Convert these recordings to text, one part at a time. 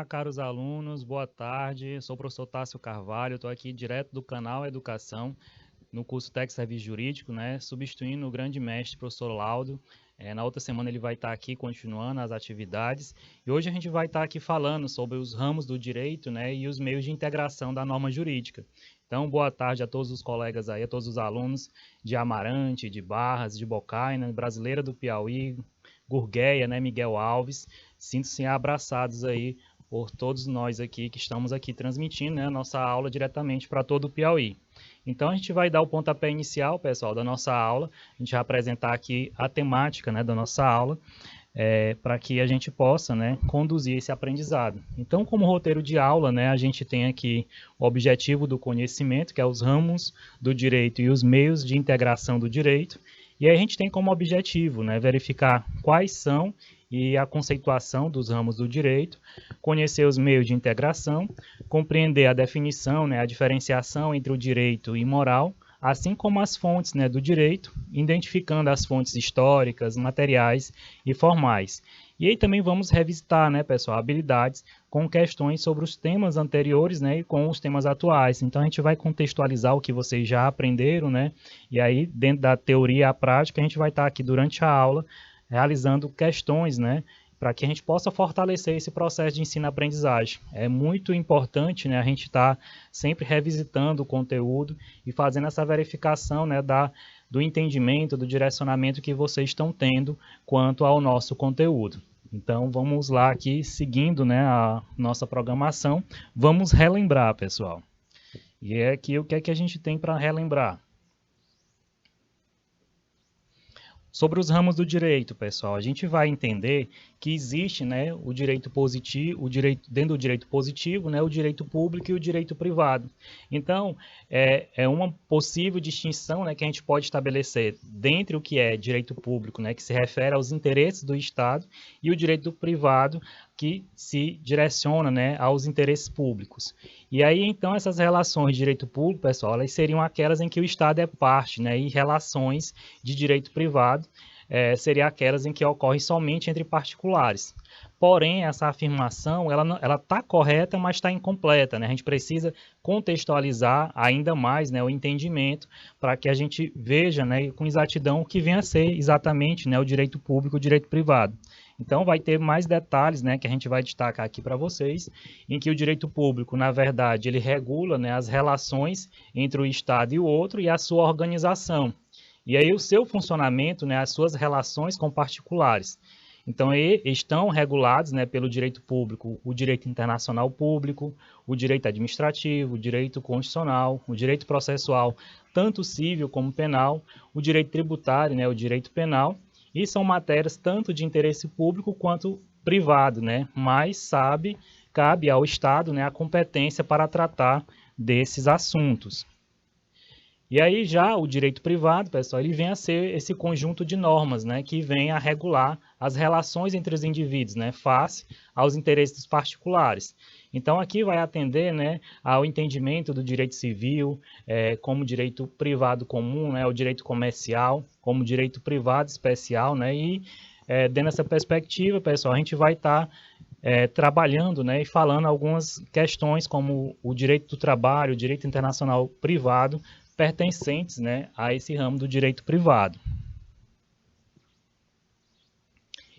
Olá, caros alunos, boa tarde. Sou o professor Tássio Carvalho, estou aqui direto do canal Educação, no curso Técnico Serviço Jurídico, substituindo o grande mestre, professor Laudo. Na outra semana ele vai estar aqui continuando as atividades. E hoje a gente vai estar aqui falando sobre os ramos do direito, e os meios de integração da norma jurídica. Então, boa tarde a todos os colegas aí, a todos os alunos de Amarante, de Barras, de Bocaina, Brasileira do Piauí, Gurgueia, Miguel Alves. Sintam-se abraçados aí por todos nós aqui que estamos aqui transmitindo a nossa aula diretamente para todo o Piauí. Então, a gente vai dar o pontapé inicial, pessoal, da nossa aula. A gente vai apresentar aqui a temática da nossa aula, para que a gente possa conduzir esse aprendizado. Então, como roteiro de aula, a gente tem aqui o objetivo do conhecimento, que é os ramos do direito e os meios de integração do direito. E aí a gente tem como objetivo verificar quais são e a conceituação dos ramos do direito, conhecer os meios de integração, compreender a definição, a diferenciação entre o direito e moral, assim como as fontes do direito, identificando as fontes históricas, materiais e formais. E aí também vamos revisitar, pessoal, habilidades com questões sobre os temas anteriores e com os temas atuais. Então, a gente vai contextualizar o que vocês já aprenderam, e aí, dentro da teoria e a prática, a gente vai estar aqui durante a aula realizando questões, para que a gente possa fortalecer esse processo de ensino-aprendizagem. É muito importante a gente estar sempre revisitando o conteúdo e fazendo essa verificação do entendimento, do direcionamento que vocês estão tendo quanto ao nosso conteúdo. Então, vamos lá aqui, seguindo a nossa programação, vamos relembrar, pessoal. E é aqui o que é que a gente tem para relembrar. Sobre os ramos do direito, pessoal, a gente vai entender que existe o direito positivo, dentro do direito positivo, o direito público e o direito privado. Então, é uma possível distinção que a gente pode estabelecer dentre o que é direito público, que se refere aos interesses do Estado, e o direito privado, que se direciona aos interesses públicos. E aí, então, essas relações de direito público, pessoal, elas seriam aquelas em que o Estado é parte, e relações de direito privado seriam aquelas em que ocorrem somente entre particulares. Porém, essa afirmação, ela está correta, mas está incompleta. A gente precisa contextualizar ainda mais o entendimento para que a gente veja com exatidão o que vem a ser exatamente o direito público e o direito privado. Então, vai ter mais detalhes que a gente vai destacar aqui para vocês, em que o direito público, na verdade, ele regula as relações entre o Estado e o outro e a sua organização. E aí o seu funcionamento, as suas relações com particulares. Então, estão regulados pelo direito público, o direito internacional público, o direito administrativo, o direito constitucional, o direito processual, tanto civil como penal, o direito tributário, o direito penal, e são matérias tanto de interesse público quanto privado, mas cabe ao Estado a competência para tratar desses assuntos. E aí já o direito privado, pessoal, ele vem a ser esse conjunto de normas, que vem a regular as relações entre os indivíduos, face aos interesses dos particulares. Então, aqui vai atender ao entendimento do direito civil, como direito privado comum, o direito comercial, como direito privado especial, e dentro dessa perspectiva, pessoal, a gente vai estar trabalhando e falando algumas questões como o direito do trabalho, o direito internacional privado, pertencentes a esse ramo do direito privado.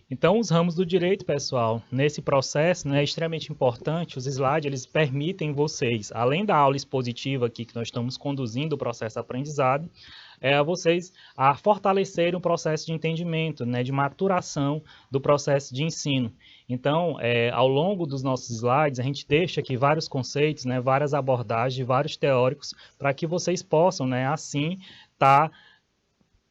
Então, os ramos do direito, pessoal, nesse processo é extremamente importante. Os slides eles permitem vocês, além da aula expositiva aqui que nós estamos conduzindo o processo de aprendizado, vocês a fortalecerem o processo de entendimento, de maturação do processo de ensino. Então, ao longo dos nossos slides, a gente deixa aqui vários conceitos, várias abordagens, vários teóricos, para que vocês possam, assim, estar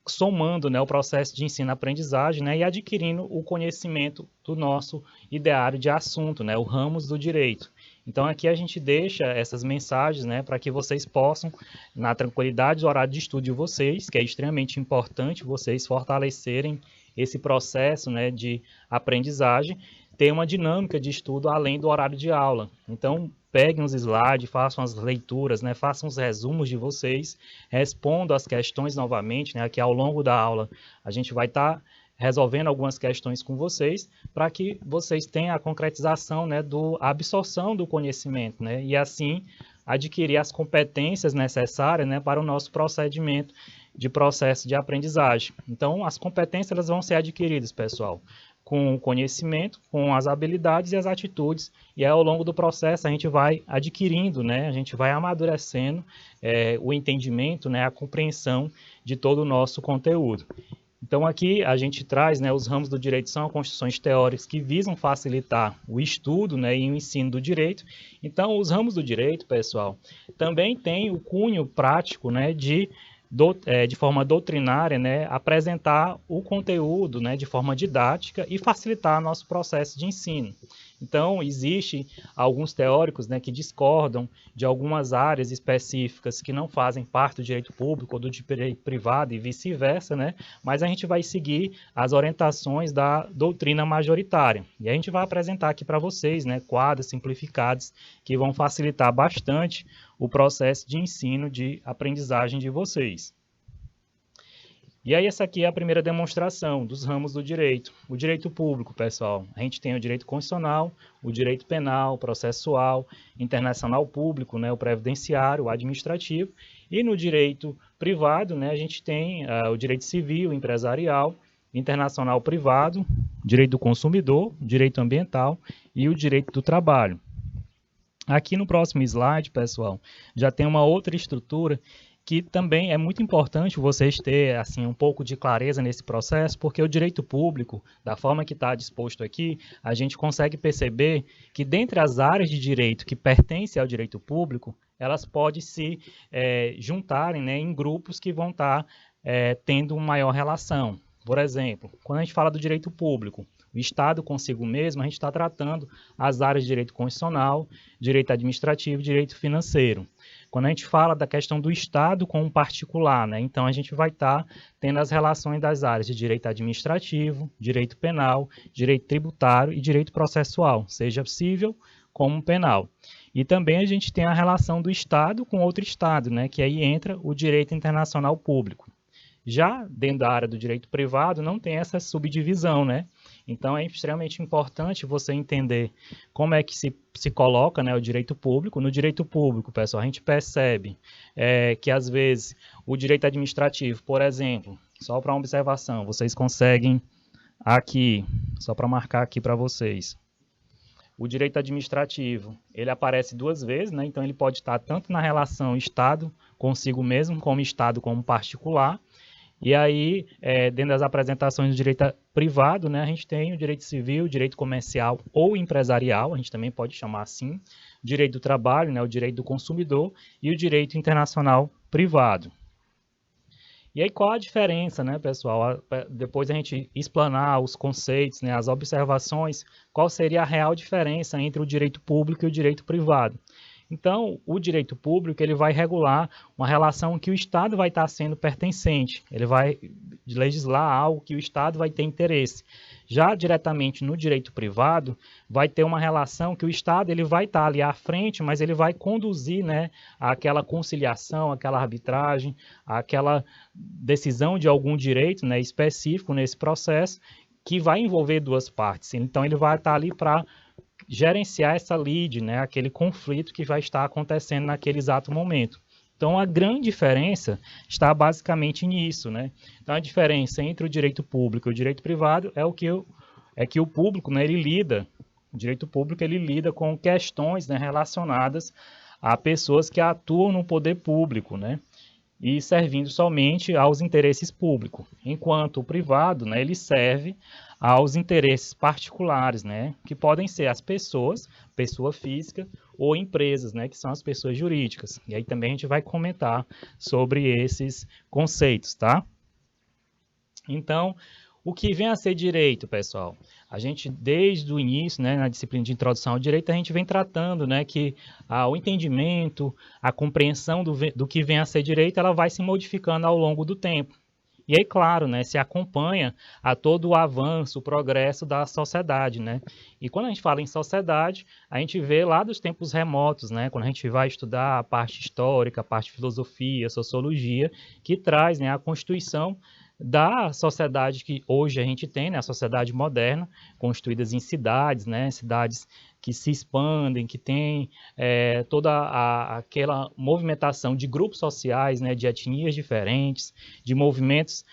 somando o processo de ensino-aprendizagem e adquirindo o conhecimento do nosso ideário de assunto, o ramos do direito. Então, aqui a gente deixa essas mensagens para que vocês possam, na tranquilidade do horário de estudo de vocês, que é extremamente importante vocês fortalecerem esse processo de aprendizagem, ter uma dinâmica de estudo além do horário de aula. Então, peguem os slides, façam as leituras, façam os resumos de vocês, respondam as questões novamente, aqui ao longo da aula a gente vai estar resolvendo algumas questões com vocês, para que vocês tenham a concretização, né, a absorção do conhecimento, né, e assim adquirir as competências necessárias, né, para o nosso procedimento de processo de aprendizagem. Então, as competências elas vão ser adquiridas, pessoal, com o conhecimento, com as habilidades e as atitudes, e aí, ao longo do processo a gente vai adquirindo, né, a gente vai amadurecendo o entendimento, né, a compreensão de todo o nosso conteúdo. Então, aqui a gente traz, né, os ramos do direito são construções teóricas que visam facilitar o estudo, né, e o ensino do direito. Então, os ramos do direito, pessoal, também tem o cunho prático, né, de forma doutrinária, né, apresentar o conteúdo, né, de forma didática e facilitar nosso processo de ensino. Então, existem alguns teóricos, né, que discordam de algumas áreas específicas que não fazem parte do direito público ou do direito privado e vice-versa, né, mas a gente vai seguir as orientações da doutrina majoritária. E a gente vai apresentar aqui para vocês, né, quadros simplificados que vão facilitar bastante o processo de ensino, de aprendizagem de vocês. E aí essa aqui é a primeira demonstração dos ramos do direito. O direito público, pessoal, a gente tem o direito constitucional, o direito penal, processual, internacional público, né, o previdenciário, o administrativo, e no direito privado, né, a gente tem o direito civil, empresarial, internacional privado, direito do consumidor, direito ambiental e o direito do trabalho. Aqui no próximo slide, pessoal, já tem uma outra estrutura que também é muito importante vocês terem assim, um pouco de clareza nesse processo, porque o direito público, da forma que está disposto aqui, a gente consegue perceber que dentre as áreas de direito que pertencem ao direito público, elas podem se juntarem, né, em grupos que vão estar tendo uma maior relação. Por exemplo, quando a gente fala do direito público, o Estado consigo mesmo, a gente está tratando as áreas de direito constitucional, direito administrativo e direito financeiro. Quando a gente fala da questão do Estado com o particular, né, então a gente vai estar tendo as relações das áreas de direito administrativo, direito penal, direito tributário e direito processual, seja civil como penal. E também a gente tem a relação do Estado com outro Estado, né, que aí entra o direito internacional público. Já dentro da área do direito privado não tem essa subdivisão, né? Então é extremamente importante você entender como é que se coloca, né, o direito público. No direito público, pessoal, a gente percebe que às vezes o direito administrativo, por exemplo, só para uma observação, vocês conseguem aqui, só para marcar aqui para vocês, o direito administrativo, ele aparece duas vezes, né? Então ele pode estar tanto na relação Estado consigo mesmo, como Estado como particular. E aí, dentro das apresentações do direito privado, né, a gente tem o direito civil, o direito comercial ou empresarial, a gente também pode chamar assim, o direito do trabalho, né, o direito do consumidor e o direito internacional privado. E aí, qual a diferença, né, pessoal? Depois a gente explanar os conceitos, né, as observações, qual seria a real diferença entre o direito público e o direito privado? Então, o direito público ele vai regular uma relação que o Estado vai estar sendo pertencente, ele vai legislar algo que o Estado vai ter interesse. Já diretamente no direito privado, vai ter uma relação que o Estado ele vai estar ali à frente, mas ele vai conduzir, né, aquela conciliação, aquela arbitragem, aquela decisão de algum direito, né, específico nesse processo, que vai envolver duas partes. Então, ele vai estar ali para gerenciar essa lide, né, aquele conflito que vai estar acontecendo naquele exato momento. Então, a grande diferença está basicamente nisso, né? Então, a diferença entre o direito público e o direito privado é que o público, né, ele lida, o direito público ele lida com questões, né, relacionadas a pessoas que atuam no poder público, né? E servindo somente aos interesses públicos, enquanto o privado, né, ele serve aos interesses particulares, né, que podem ser as pessoas, pessoa física, ou empresas, né, que são as pessoas jurídicas. E aí também a gente vai comentar sobre esses conceitos, tá? Então, o que vem a ser direito, pessoal? A gente, desde o início, né, na disciplina de introdução ao direito, a gente vem tratando, né, que o entendimento, a compreensão do que vem a ser direito, ela vai se modificando ao longo do tempo. E aí, claro, né, se acompanha a todo o avanço, o progresso da sociedade, né? E quando a gente fala em sociedade, a gente vê lá dos tempos remotos, né, quando a gente vai estudar a parte histórica, a parte de filosofia, sociologia, que traz, né, a constituição da sociedade que hoje a gente tem, né, a sociedade moderna, construídas em cidades, né, cidades que se expandem, que tem toda aquela movimentação de grupos sociais, né, de etnias diferentes, de movimentos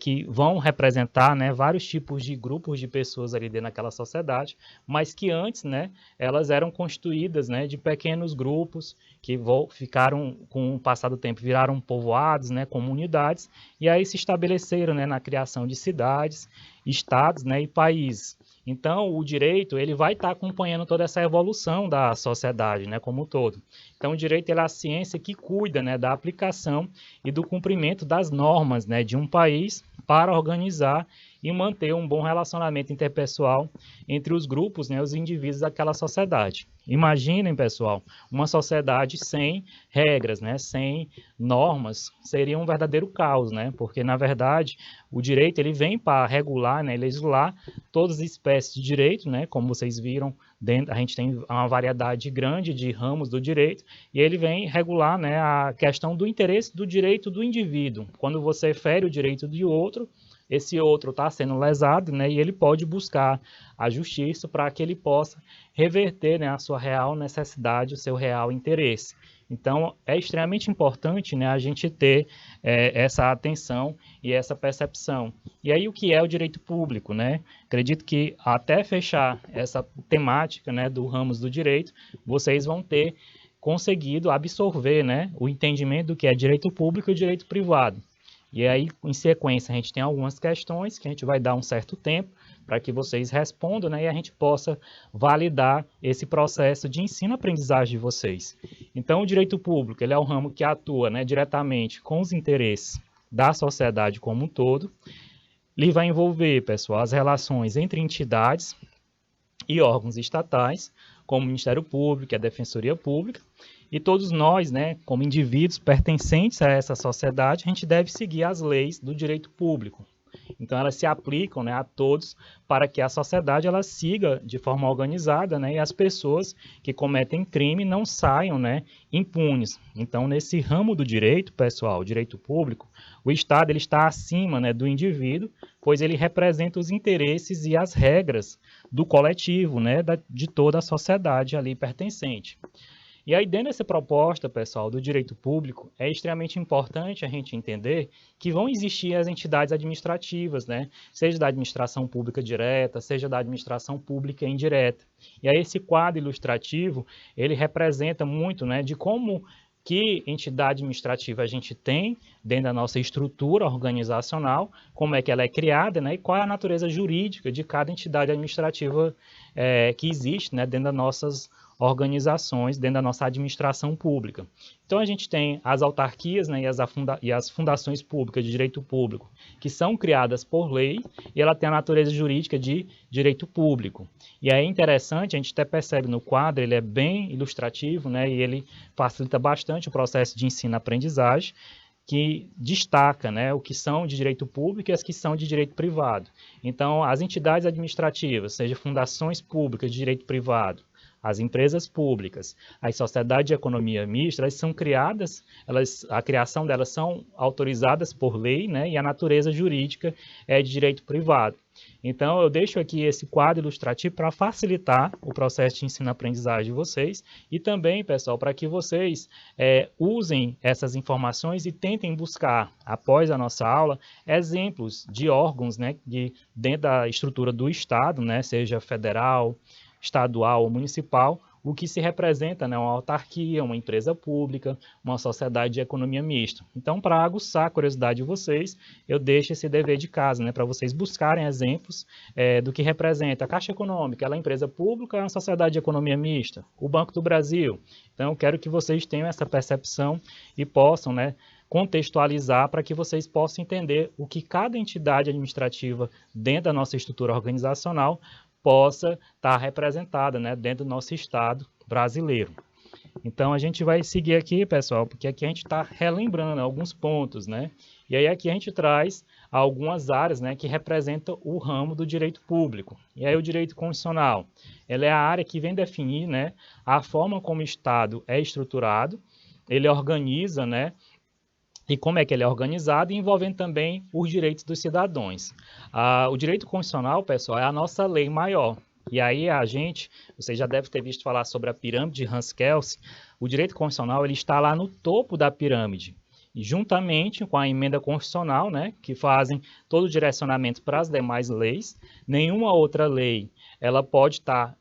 que vão representar, né, vários tipos de grupos de pessoas ali dentro daquela sociedade, mas que antes, né, elas eram constituídas, né, de pequenos grupos que ficaram, com o passar do tempo, viraram povoados, né, comunidades, e aí se estabeleceram, né, na criação de cidades, estados, né, e países. Então, o direito ele vai estar acompanhando toda essa evolução da sociedade, né, como um todo. Então, o direito é a ciência que cuida, né, da aplicação e do cumprimento das normas, né, de um país para organizar e manter um bom relacionamento interpessoal entre os grupos, né, os indivíduos daquela sociedade. Imaginem, pessoal, uma sociedade sem regras, né, sem normas, seria um verdadeiro caos, né, porque, na verdade, o direito ele vem para regular, né, legislar todas as espécies de direito, né, como vocês viram, a gente tem uma variedade grande de ramos do direito, e ele vem regular, né, a questão do interesse do direito do indivíduo. Quando você fere o direito de outro, esse outro está sendo lesado, né, e ele pode buscar a justiça para que ele possa reverter, né, a sua real necessidade, o seu real interesse. Então, é extremamente importante, né, a gente ter essa atenção e essa percepção. E aí, o que é o direito público, né? Acredito que até fechar essa temática, né, do ramos do direito, vocês vão ter conseguido absorver, né, o entendimento do que é direito público e direito privado. E aí, em sequência, a gente tem algumas questões que a gente vai dar um certo tempo para que vocês respondam, né, e a gente possa validar esse processo de ensino-aprendizagem de vocês. Então, o direito público ele é um ramo que atua, né, diretamente com os interesses da sociedade como um todo. Ele vai envolver, pessoal, as relações entre entidades e órgãos estatais, como o Ministério Público e a Defensoria Pública, e todos nós, né, como indivíduos pertencentes a essa sociedade, a gente deve seguir as leis do direito público. Então, elas se aplicam, né, a todos para que a sociedade ela siga de forma organizada, né, e as pessoas que cometem crime não saiam, né, impunes. Então, nesse ramo do direito, pessoal, direito público, o Estado ele está acima, né, do indivíduo, pois ele representa os interesses e as regras do coletivo, né, de toda a sociedade ali pertencente. E aí, dentro dessa proposta, pessoal, do direito público, é extremamente importante a gente entender que vão existir as entidades administrativas, né? Seja da administração pública direta, seja da administração pública indireta. E aí, esse quadro ilustrativo, ele representa muito, né, de como que entidade administrativa a gente tem dentro da nossa estrutura organizacional, como é que ela é criada, né, e qual é a natureza jurídica de cada entidade administrativa que existe, né, dentro das nossas organizações, dentro da nossa administração pública. Então, a gente tem as autarquias, né, e as fundações públicas de direito público, que são criadas por lei, e ela tem a natureza jurídica de direito público. E aí é interessante, a gente até percebe no quadro, ele é bem ilustrativo, né, e ele facilita bastante o processo de ensino-aprendizagem, que destaca, né, o que são de direito público e as que são de direito privado. Então, as entidades administrativas, seja fundações públicas de direito privado, as empresas públicas, as sociedades de economia mista, elas são criadas, a criação delas são autorizadas por lei, né, e a natureza jurídica é de direito privado. Então, eu deixo aqui esse quadro ilustrativo para facilitar o processo de ensino-aprendizagem de vocês e também, pessoal, para que vocês usem essas informações e tentem buscar, após a nossa aula, exemplos de órgãos, né, dentro da estrutura do Estado, né, seja federal, estadual ou municipal, o que se representa, né, uma autarquia, uma empresa pública, uma sociedade de economia mista. Então, para aguçar a curiosidade de vocês, eu deixo esse dever de casa, né, para vocês buscarem exemplos do que representa a Caixa Econômica, ela é empresa pública, é uma sociedade de economia mista, o Banco do Brasil. Então, eu quero que vocês tenham essa percepção e possam, né, contextualizar para que vocês possam entender o que cada entidade administrativa dentro da nossa estrutura organizacional possa estar representada, né, dentro do nosso Estado brasileiro. Então, a gente vai seguir aqui, pessoal, porque aqui a gente está relembrando alguns pontos, né? E aí aqui a gente traz algumas áreas, né, que representam o ramo do direito público. E aí o direito constitucional, ela é a área que vem definir, né, a forma como o Estado é estruturado, ele organiza, né, e como é que ele é organizado, e envolvendo também os direitos dos cidadãos. O direito constitucional, pessoal, é a nossa lei maior. E aí você já deve ter visto falar sobre a pirâmide de Hans Kelsen. O direito constitucional ele está lá no topo da pirâmide. E juntamente com a emenda constitucional, né, que fazem todo o direcionamento para as demais leis, nenhuma outra lei ela pode estar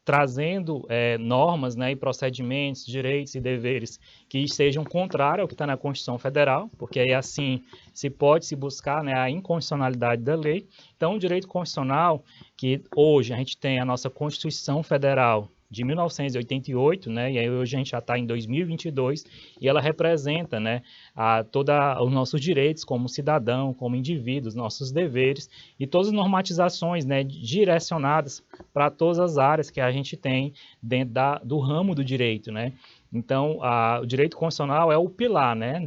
trazendo normas, né, e procedimentos, direitos e deveres que sejam contrários ao que está na Constituição Federal, porque aí assim se pode se buscar, né, a inconstitucionalidade da lei. Então, o direito constitucional, que hoje a gente tem a nossa Constituição Federal de 1988, né, e aí hoje a gente já está em 2022, e ela representa, né, todos os nossos direitos como cidadão, como indivíduos, nossos deveres, e todas as normatizações, né, direcionadas para todas as áreas que a gente tem dentro do ramo do direito, né. Então, o direito constitucional é o pilar, né,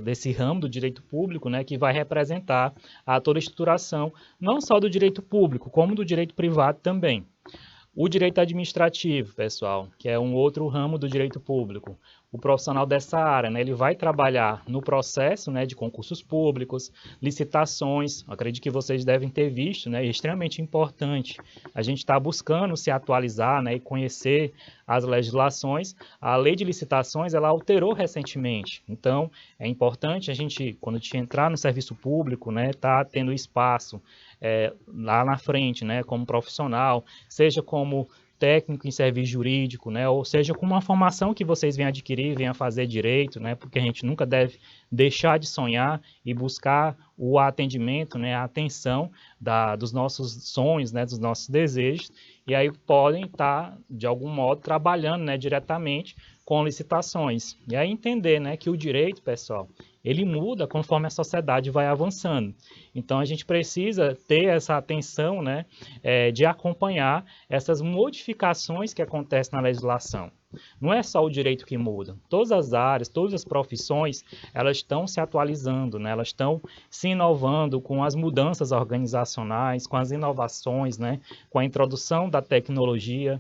desse ramo do direito público, né, que vai representar toda a estruturação, não só do direito público, como do direito privado também. O direito administrativo, pessoal, que é um outro ramo do direito público. O profissional dessa área, né, ele vai trabalhar no processo, né, de concursos públicos, licitações. Acredito que vocês devem ter visto, né, é extremamente importante. A gente está buscando se atualizar, né, e conhecer as legislações. A lei de licitações, ela alterou recentemente. Então, é importante a gente, quando a gente entrar no serviço público, né, tá tendo espaço lá na frente, né, como profissional, seja como técnico em serviço jurídico, né, ou seja, com uma formação que vocês venham adquirir, venham fazer direito, né, porque a gente nunca deve deixar de sonhar e buscar o atendimento, né, a atenção dos nossos sonhos, né, dos nossos desejos, e aí podem estar, de algum modo, trabalhando, né, diretamente com licitações. E aí entender, né, que o direito, pessoal, ele muda conforme a sociedade vai avançando. Então, a gente precisa ter essa atenção, né, de acompanhar essas modificações que acontecem na legislação. Não é só o direito que muda. Todas as áreas, todas as profissões, elas estão se atualizando, né? Elas estão se inovando com as mudanças organizacionais, com as inovações, né? Com a introdução da tecnologia,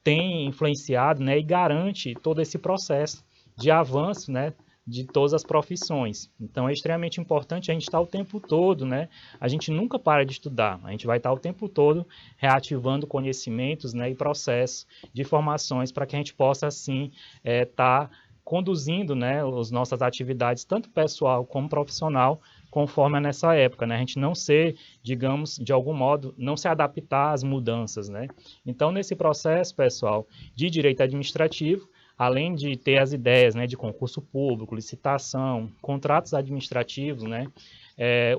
tem influenciado, né? E garante todo esse processo de avanço, né? De todas as profissões. Então, é extremamente importante a gente estar o tempo todo, né? A gente nunca para de estudar. A gente vai estar o tempo todo reativando conhecimentos, né, e processos de formações para que a gente possa, assim, estar conduzindo, né, as nossas atividades, tanto pessoal como profissional, conforme nessa época, né? A gente não ser, digamos, de algum modo, não se adaptar às mudanças, né? Então, nesse processo, pessoal, de direito administrativo, além de ter as ideias, né, de concurso público, licitação, contratos administrativos, né,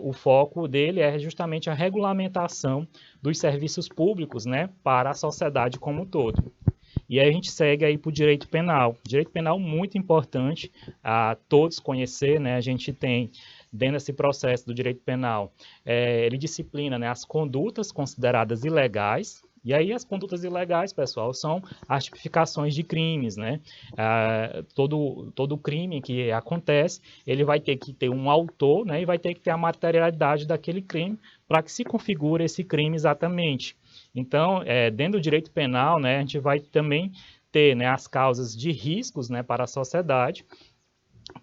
o foco dele é justamente a regulamentação dos serviços públicos, né, para a sociedade como um todo. E aí a gente segue aí para o direito penal. Direito penal muito importante a todos conhecer, né, a gente tem dentro desse processo do direito penal, ele disciplina, né, as condutas consideradas ilegais. E aí as condutas ilegais, pessoal, são as tipificações de crimes, né? Todo crime que acontece, ele vai ter que ter um autor, né? E vai ter que ter a materialidade daquele crime para que se configure esse crime exatamente. Então, dentro do direito penal, né, a gente vai também ter, né, as causas de riscos, né, para a sociedade,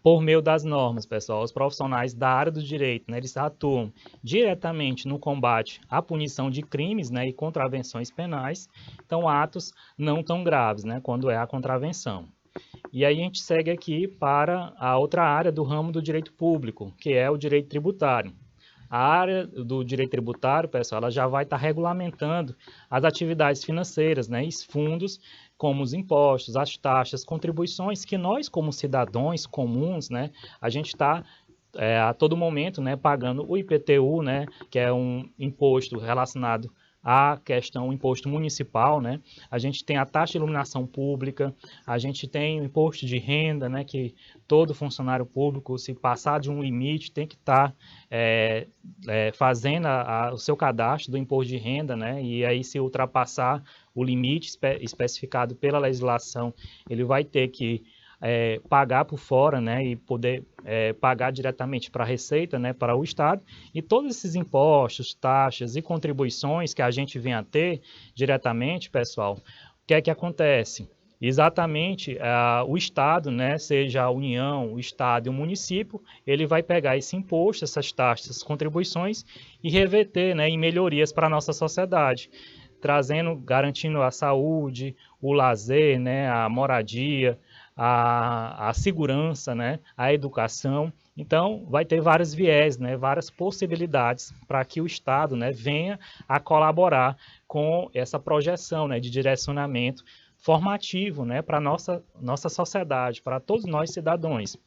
por meio das normas, pessoal. Os profissionais da área do direito, né, eles atuam diretamente no combate à punição de crimes, né, e contravenções penais, então atos não tão graves, né, quando é a contravenção. E aí a gente segue aqui para a outra área do ramo do direito público, que é o direito tributário. A área do direito tributário, pessoal, ela já vai estar regulamentando as atividades financeiras, né, e fundos, como os impostos, as taxas, contribuições que nós, como cidadãos comuns, né, a gente está a todo momento, né, pagando o IPTU, né, que é um imposto relacionado à questão imposto municipal, né? A gente tem a taxa de iluminação pública, a gente tem o imposto de renda, né, que todo funcionário público, se passar de um limite, tem que estar fazendo o seu cadastro do imposto de renda, né? E aí, se ultrapassar o limite especificado pela legislação, ele vai ter que pagar por fora, né, e poder pagar diretamente para a Receita, né, para o Estado, e todos esses impostos, taxas e contribuições que a gente vem a ter diretamente, pessoal, o que é que acontece? Exatamente, o Estado, né, seja a União, o Estado e o município, ele vai pegar esse imposto, essas taxas, essas contribuições e reverter, né, em melhorias para a nossa sociedade, trazendo, garantindo a saúde, o lazer, né, a moradia, a segurança, né, a educação. Então, vai ter vários viés, né, várias possibilidades para que o Estado, né, venha a colaborar com essa projeção, né, de direcionamento formativo, né, para a nossa sociedade, para todos nós cidadãos.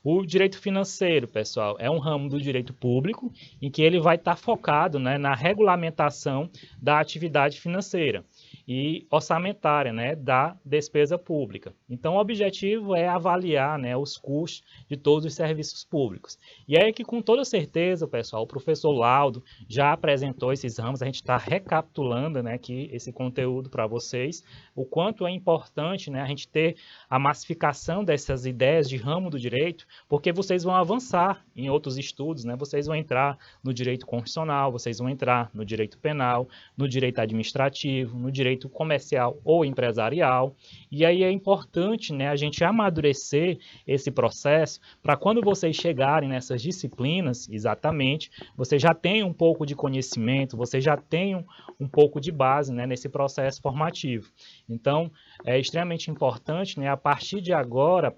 O direito financeiro, pessoal, é um ramo do direito público em que ele vai estar focado, né, na regulamentação da atividade financeira e orçamentária, né, da despesa pública. Então, o objetivo é avaliar, né, os custos de todos os serviços públicos. E é que, com toda certeza, pessoal, o professor Laudo já apresentou esses ramos, a gente está recapitulando, né, aqui esse conteúdo para vocês, o quanto é importante, né, a gente ter a massificação dessas ideias de ramo do direito, porque vocês vão avançar em outros estudos, né, vocês vão entrar no direito constitucional, vocês vão entrar no direito penal, no direito administrativo, no direito comercial ou empresarial, e aí é importante, né, a gente amadurecer esse processo para quando vocês chegarem nessas disciplinas, exatamente, vocês já tenham um pouco de conhecimento, vocês já tenham um pouco de base, né, nesse processo formativo. Então, é extremamente importante, né, a partir de agora,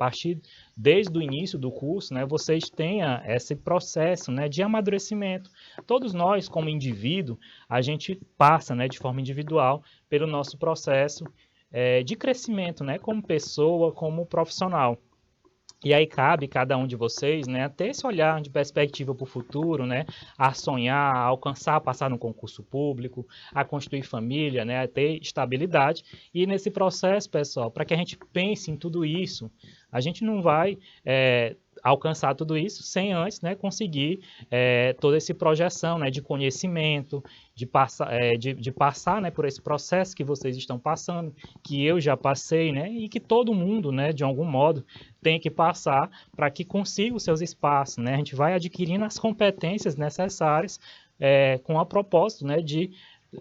desde o início do curso, né, vocês tenham esse processo, né, de amadurecimento. Todos nós, como indivíduo, a gente passa, né, de forma individual pelo nosso processo de crescimento, né, como pessoa, como profissional. E aí cabe cada um de vocês, né, ter esse olhar de perspectiva para o futuro, né, a sonhar, a alcançar, a passar no concurso público, a construir família, né, a ter estabilidade. E nesse processo, pessoal, para que a gente pense em tudo isso, a gente não vai alcançar tudo isso sem antes, né, conseguir toda essa projeção, né, de conhecimento, de passar, né, por esse processo que vocês estão passando, que eu já passei, né, e que todo mundo, né, de algum modo, tem que passar para que consiga os seus espaços, né? A gente vai adquirindo as competências necessárias com a propósito, né, de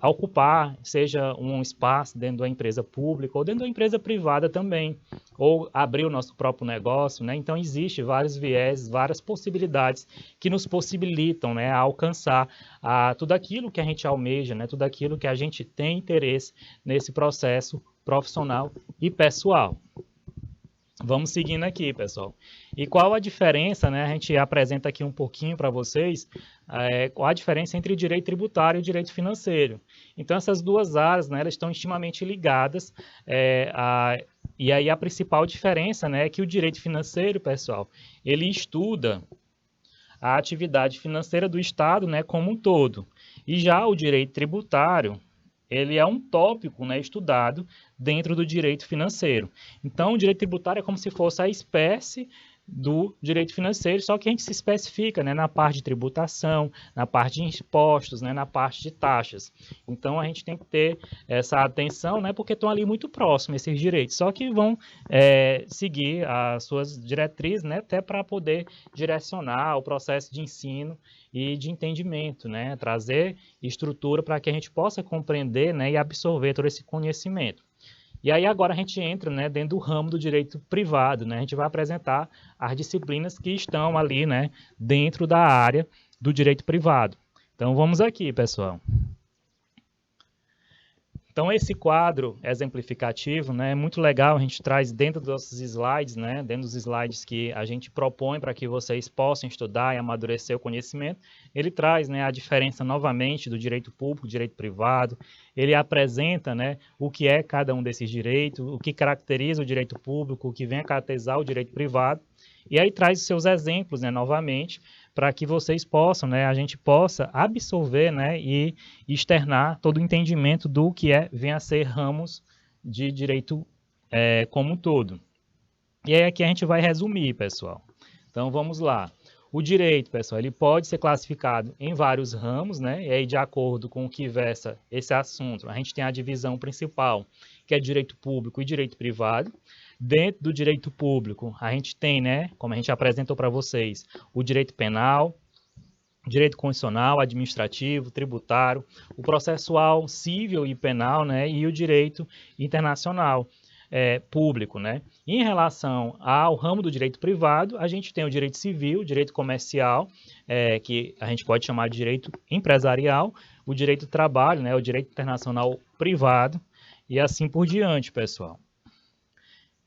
ocupar, seja um espaço dentro da empresa pública ou dentro da empresa privada também, ou abrir o nosso próprio negócio, né? Então, existe vários viés, várias possibilidades que nos possibilitam, né, a alcançar tudo aquilo que a gente almeja, né, tudo aquilo que a gente tem interesse nesse processo profissional e pessoal. Vamos seguindo aqui, pessoal. E qual a diferença, né? A gente apresenta aqui um pouquinho para vocês qual a diferença entre o direito tributário e o direito financeiro. Então, essas duas áreas, né, elas estão intimamente ligadas. E aí a principal diferença, né, é que o direito financeiro, pessoal, ele estuda a atividade financeira do Estado, né, como um todo. E já o direito tributário, ele é um tópico, né, estudado dentro do direito financeiro. Então, o direito tributário é como se fosse a espécie do direito financeiro, só que a gente se especifica, né, na parte de tributação, na parte de impostos, né, na parte de taxas. Então, a gente tem que ter essa atenção, né, porque estão ali muito próximos esses direitos, só que vão seguir as suas diretrizes, né, até para poder direcionar o processo de ensino e de entendimento, né, trazer estrutura para que a gente possa compreender, né, e absorver todo esse conhecimento. E aí agora a gente entra, né, dentro do ramo do direito privado, né? A gente vai apresentar as disciplinas que estão ali, né, dentro da área do direito privado. Então vamos aqui, pessoal. Então esse quadro exemplificativo, né, é muito legal, a gente traz dentro dos nossos slides, né, dentro dos slides que a gente propõe para que vocês possam estudar e amadurecer o conhecimento, ele traz, né, a diferença novamente do direito público, direito privado, ele apresenta, né, o que é cada um desses direitos, o que caracteriza o direito público, o que vem a caracterizar o direito privado, e aí traz os seus exemplos, né, novamente, para que vocês possam, né, a gente possa absorver, né, e externar todo o entendimento do que vem a ser ramos de direito como um todo. E aí aqui a gente vai resumir, pessoal. Então vamos lá. O direito, pessoal, ele pode ser classificado em vários ramos, né? E aí, de acordo com o que versa esse assunto, a gente tem a divisão principal, que é direito público e direito privado. Dentro do direito público, a gente tem, né, como a gente apresentou para vocês, o direito penal, direito constitucional, administrativo, tributário, o processual, civil e penal, né, e o direito internacional. público, né? Em relação ao ramo do direito privado, a gente tem o direito civil, o direito comercial, que a gente pode chamar de direito empresarial, o direito do trabalho, né? O direito internacional privado e assim por diante, pessoal.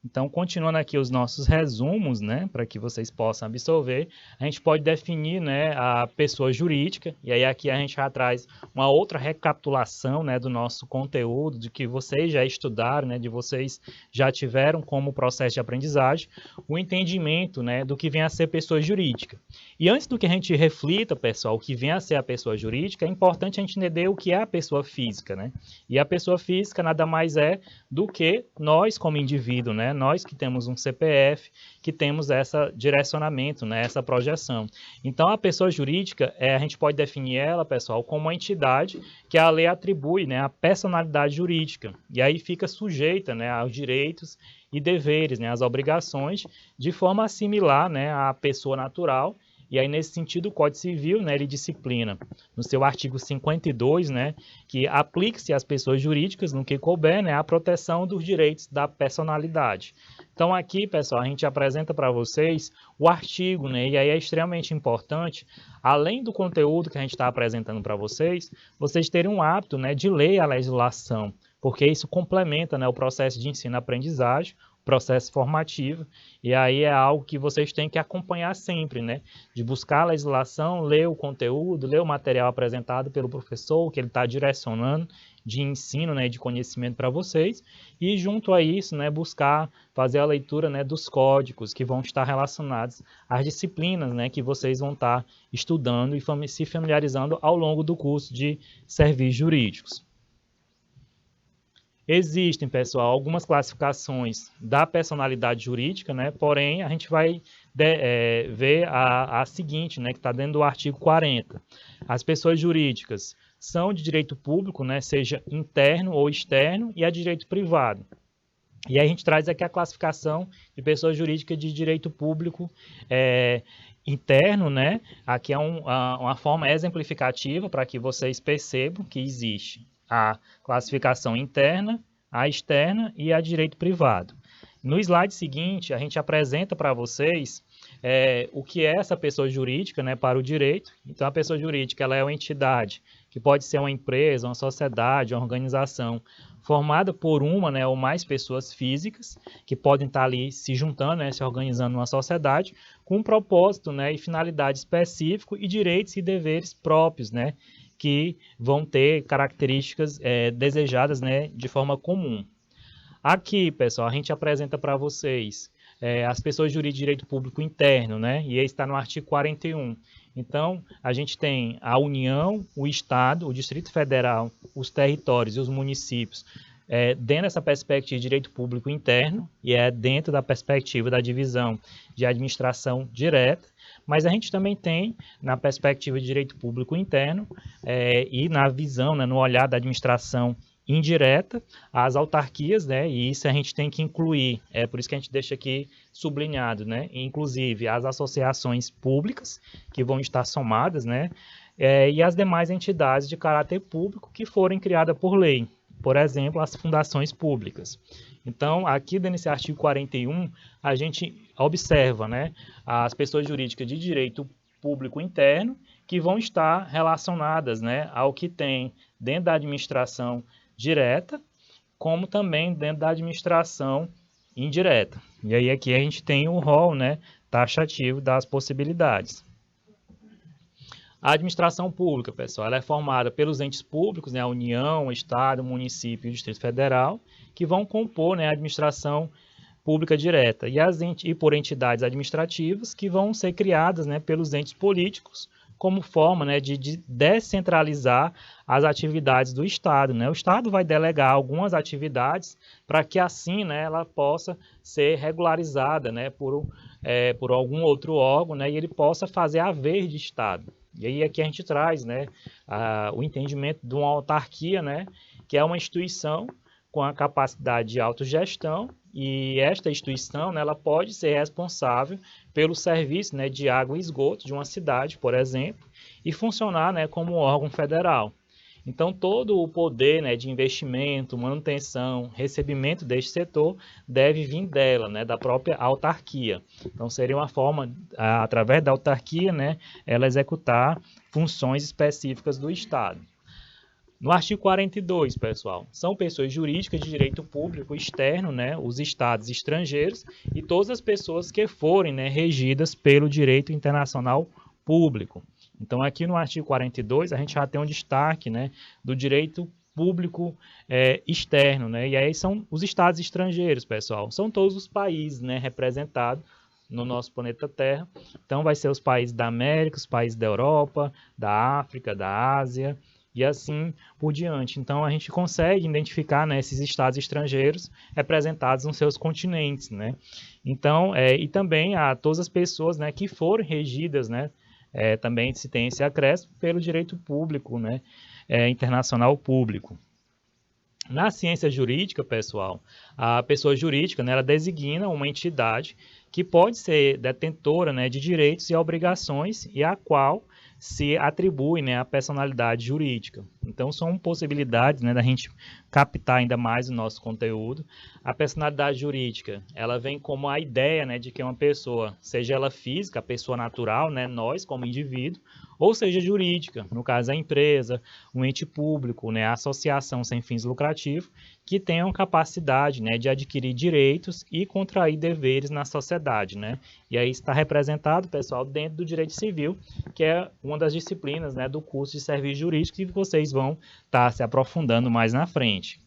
Então, continuando aqui os nossos resumos, né, para que vocês possam absorver, a gente pode definir, né, a pessoa jurídica, e aí aqui a gente já traz uma outra recapitulação, né, do nosso conteúdo, de que vocês já estudaram, né, de vocês já tiveram como processo de aprendizagem, o entendimento, né, do que vem a ser pessoa jurídica. E antes do que a gente reflita, pessoal, o que vem a ser a pessoa jurídica, é importante a gente entender o que é a pessoa física, né? E a pessoa física nada mais é do que nós como indivíduo, né? Nós que temos um CPF, que temos esse direcionamento, né? Essa projeção. Então, a pessoa jurídica, a gente pode definir ela, pessoal, como uma entidade que a lei atribui, né? A personalidade jurídica. E aí fica sujeita, né? Aos direitos e deveres, né? Às obrigações, de forma similar, né? À pessoa natural. E aí, nesse sentido, o Código Civil, né, ele disciplina, no seu artigo 52, né, que aplique-se às pessoas jurídicas, no que couber, né, a proteção dos direitos da personalidade. Então, aqui, pessoal, a gente apresenta para vocês o artigo, né, e aí é extremamente importante, além do conteúdo que a gente está apresentando para vocês terem um hábito, né, de ler a legislação, porque isso complementa, né, o processo de ensino-aprendizagem, processo formativo, e aí é algo que vocês têm que acompanhar sempre, né? De buscar a legislação, ler o conteúdo, ler o material apresentado pelo professor, que ele está direcionando de ensino, né, de conhecimento para vocês, e junto a isso, né, buscar fazer a leitura, né, dos códigos que vão estar relacionados às disciplinas, né, que vocês vão estar estudando e se familiarizando ao longo do curso de serviços jurídicos. Existem, pessoal, algumas classificações da personalidade jurídica, né? Porém, a gente vai ver a seguinte, né? Que está dentro do artigo 40. As pessoas jurídicas são de direito público, né? Seja interno ou externo, e a de direito privado. E aí a gente traz aqui a classificação de pessoa jurídica de direito público interno, né? Aqui é uma forma exemplificativa para que vocês percebam que existe a classificação interna, a externa e a direito privado. No slide seguinte, a gente apresenta para vocês o que é essa pessoa jurídica, né, para o direito. Então, a pessoa jurídica ela é uma entidade que pode ser uma empresa, uma sociedade, uma organização formada por uma, né, ou mais pessoas físicas que podem estar ali se juntando, né, se organizando numa sociedade com um propósito, né, e finalidade específico e direitos e deveres próprios, né, que vão ter características desejadas, né, de forma comum. Aqui, pessoal, a gente apresenta para vocês as pessoas jurídicas de direito público interno, né, e está no artigo 41. Então, a gente tem a União, o Estado, o Distrito Federal, os territórios e os municípios dentro dessa perspectiva de direito público interno, e dentro da perspectiva da divisão de administração direta, mas a gente também tem, na perspectiva de direito público interno, e na visão, né, no olhar da administração indireta, as autarquias, né, e isso a gente tem que incluir, por isso que a gente deixa aqui sublinhado, né, inclusive as associações públicas, que vão estar somadas, né, e as demais entidades de caráter público que forem criadas por lei, por exemplo, as fundações públicas. Então, aqui nesse artigo 41, a gente observa, né, as pessoas jurídicas de direito público interno que vão estar relacionadas, né, ao que tem dentro da administração direta, como também dentro da administração indireta. E aí aqui a gente tem o rol, né, taxativo das possibilidades. A administração pública, pessoal, ela é formada pelos entes públicos, né, a União, o Estado, o município e o Distrito Federal, que vão compor, né, a administração pública direta, e por entidades administrativas que vão ser criadas, né, pelos entes políticos, como forma, né, de descentralizar as atividades do Estado, né? O Estado vai delegar algumas atividades para que assim, né, ela possa ser regularizada, né, por algum outro órgão, né, e ele possa fazer haver de Estado. E aí aqui a gente traz, né, o entendimento de uma autarquia, né, que é uma instituição com a capacidade de autogestão, e esta instituição, né, ela pode ser responsável pelo serviço, né, de água e esgoto de uma cidade, por exemplo, e funcionar, né, como um órgão federal. Então, todo o poder, né, de investimento, manutenção, recebimento deste setor deve vir dela, né, da própria autarquia. Então, seria uma forma, através da autarquia, né, ela executar funções específicas do Estado. No artigo 42, pessoal, são pessoas jurídicas de direito público externo, né, os estados estrangeiros e todas as pessoas que forem, né, regidas pelo direito internacional público. Então, aqui no artigo 42, a gente já tem um destaque, né, do direito público externo, né, e aí são os estados estrangeiros, pessoal, são todos os países, né, representados no nosso planeta Terra. Então, vai ser os países da América, os países da Europa, da África, da Ásia, e assim por diante. Então, a gente consegue identificar, né, esses estados estrangeiros representados nos seus continentes, né? Então, e também a todas as pessoas, né, que foram regidas, né, também se tem esse acréscimo pelo direito público, né, internacional público. Na ciência jurídica, pessoal, a pessoa jurídica, né, ela designa uma entidade que pode ser detentora, né, de direitos e obrigações e a qual se atribui, né, a personalidade jurídica. Então, são possibilidades, né, da gente captar ainda mais o nosso conteúdo. A personalidade jurídica, ela vem como a ideia, né, de que uma pessoa, seja ela física, a pessoa natural, né, nós como indivíduo, ou seja jurídica, no caso a empresa, um ente público, né, a associação sem fins lucrativos, que tenham capacidade, né, de adquirir direitos e contrair deveres na sociedade, né? E aí está representado, pessoal, dentro do direito civil, que é uma das disciplinas, né, do curso de serviço jurídico que vocês vão estar se aprofundando mais na frente.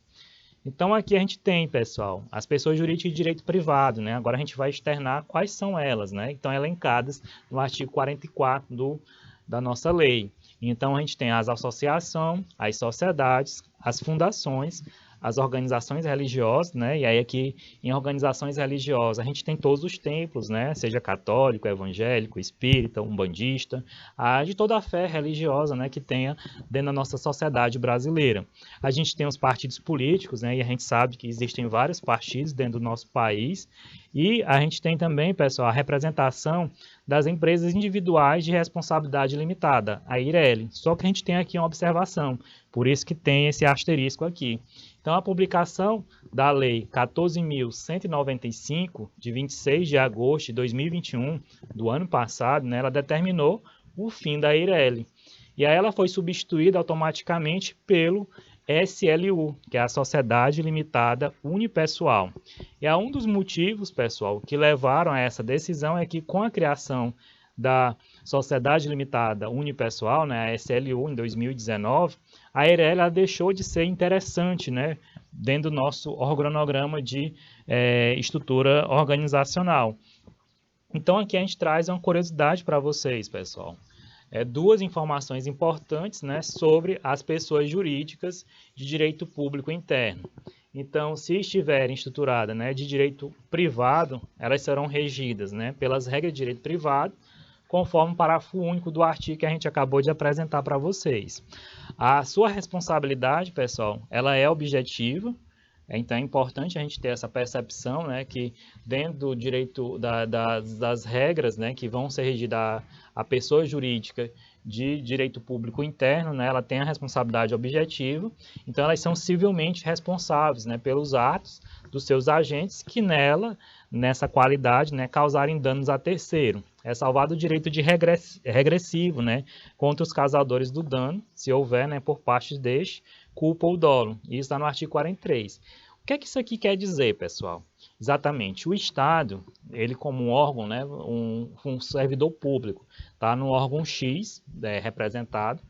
Então, aqui a gente tem, pessoal, as pessoas jurídicas de direito privado, né? Agora a gente vai externar quais são elas, né? Então, elencadas no artigo 44 da nossa lei. Então, a gente tem as associações, as sociedades, as fundações, as organizações religiosas, né? E aí aqui em organizações religiosas a gente tem todos os templos, né? Seja católico, evangélico, espírita, umbandista, de toda a fé religiosa, né? Que tenha dentro da nossa sociedade brasileira. A gente tem os partidos políticos, né? E a gente sabe que existem vários partidos dentro do nosso país. E a gente tem também, pessoal, a representação das empresas individuais de responsabilidade limitada, a IRELI. Só que a gente tem aqui uma observação, por isso que tem esse asterisco aqui. Então, a publicação da Lei 14.195, de 26 de agosto de 2021, do ano passado, né, ela determinou o fim da IRELI. E aí ela foi substituída automaticamente pelo SLU, que é a Sociedade Limitada Unipessoal. E um dos motivos, pessoal, que levaram a essa decisão é que com a criação da Sociedade Limitada Unipessoal, né, a SLU, em 2019, a IRELI deixou de ser interessante, né, dentro do nosso organograma de estrutura organizacional. Então, aqui a gente traz uma curiosidade para vocês, pessoal. Duas informações importantes, né, sobre as pessoas jurídicas de direito público interno. Então, se estiverem estruturadas, né, de direito privado, elas serão regidas, né, pelas regras de direito privado, conforme o parágrafo único do artigo que a gente acabou de apresentar para vocês. A sua responsabilidade, pessoal, ela é objetiva. Então, é importante a gente ter essa percepção, né, que dentro do direito das regras, né, que vão ser regidas a pessoa jurídica de direito público interno, né, ela tem a responsabilidade objetiva. Então, elas são civilmente responsáveis, né, pelos atos dos seus agentes que nessa qualidade, né, causarem danos a terceiro. É salvado o direito de regressivo, né, contra os causadores do dano, se houver, né, por parte deste, culpa ou dolo. Isso está no artigo 43. O que é que isso aqui quer dizer, pessoal? Exatamente, o Estado, ele como um órgão, né, um servidor público, está no órgão X, representado,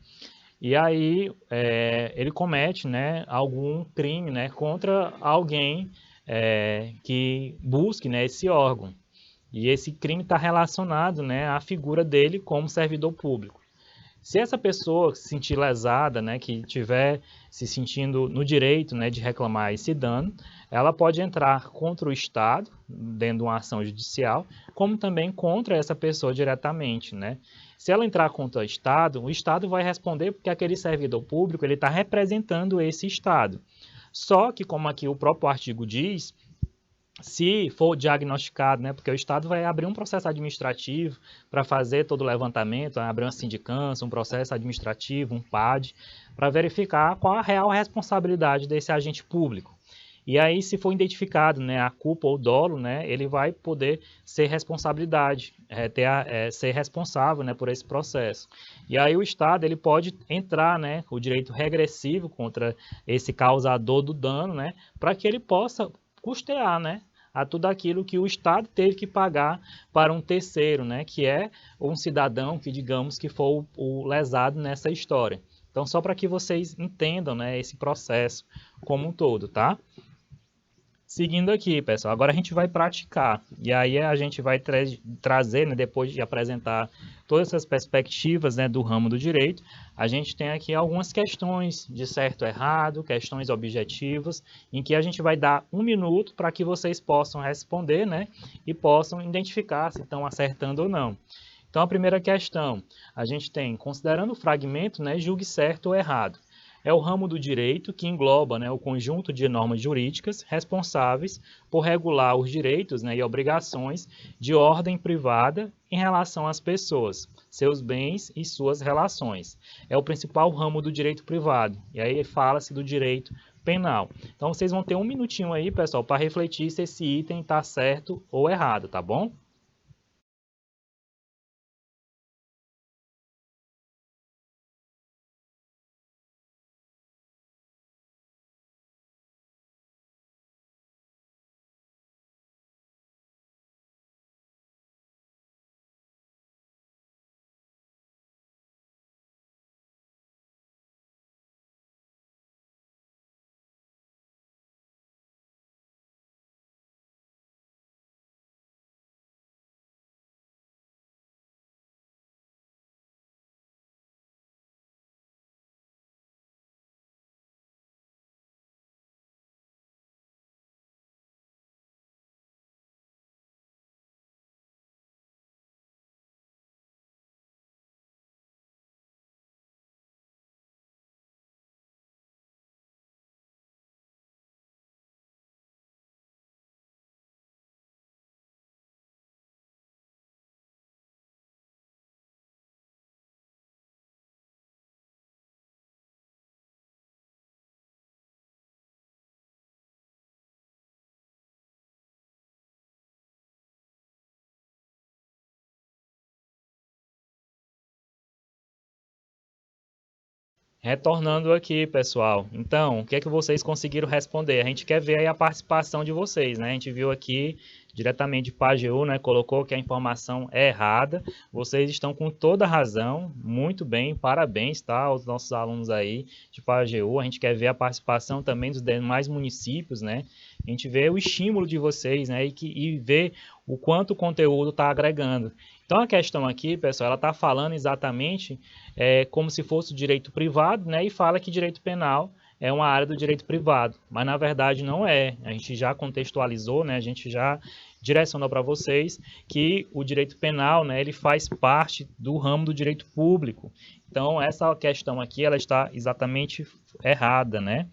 e aí ele comete, né, algum crime, né, contra alguém que busque, né, esse órgão. E esse crime está relacionado, né, à figura dele como servidor público. Se essa pessoa se sentir lesada, né, que estiver se sentindo no direito, né, de reclamar esse dano, ela pode entrar contra o Estado, dentro de uma ação judicial, como também contra essa pessoa diretamente, né? Se ela entrar contra o Estado vai responder porque aquele servidor público ele está representando esse Estado. Só que, como aqui o próprio artigo diz, Se for diagnosticado, né, porque o Estado vai abrir um processo administrativo para fazer todo o levantamento, vai abrir uma sindicância, um processo administrativo, um PAD, para verificar qual a real responsabilidade desse agente público. E aí, se for identificado, né, a culpa ou dolo, né, ele vai poder ser responsabilidade, ser responsável, né, por esse processo. E aí o Estado ele pode entrar, né, o direito regressivo contra esse causador do dano, né, para que ele possa custear, né, a tudo aquilo que o Estado teve que pagar para um terceiro, né, que é um cidadão que digamos que foi o lesado nessa história. Então, só para que vocês entendam, né, esse processo como um todo, tá? Seguindo aqui, pessoal, agora a gente vai praticar. E aí a gente vai trazer, né, depois de apresentar todas essas perspectivas, né, do ramo do direito, a gente tem aqui algumas questões de certo ou errado, questões objetivas, em que a gente vai dar um minuto para que vocês possam responder, né, e possam identificar se estão acertando ou não. Então, a primeira questão, a gente tem, considerando o fragmento, né, julgue certo ou errado. É o ramo do direito que engloba, né, o conjunto de normas jurídicas responsáveis por regular os direitos, né, e obrigações de ordem privada em relação às pessoas, seus bens e suas relações. É o principal ramo do direito privado. E aí fala-se do direito penal. Então vocês vão ter um minutinho aí, pessoal, para refletir se esse item está certo ou errado, tá bom? Retornando aqui, pessoal. Então, o que é que vocês conseguiram responder? A gente quer ver aí a participação de vocês, né? A gente viu aqui diretamente de Pajeú, né? Colocou que a informação é errada. Vocês estão com toda a razão. Muito bem, parabéns, tá? Aos nossos alunos aí de Pajeú. A gente quer ver a participação também dos demais municípios, né? A gente vê o estímulo de vocês, né? E ver o quanto o conteúdo está agregando. Então a questão aqui, pessoal, ela está falando exatamente como se fosse direito privado, né? E fala que direito penal é uma área do direito privado, mas na verdade não é. A gente já contextualizou, né? A gente já direcionou para vocês que o direito penal, né? Ele faz parte do ramo do direito público. Então essa questão aqui, ela está exatamente errada, né?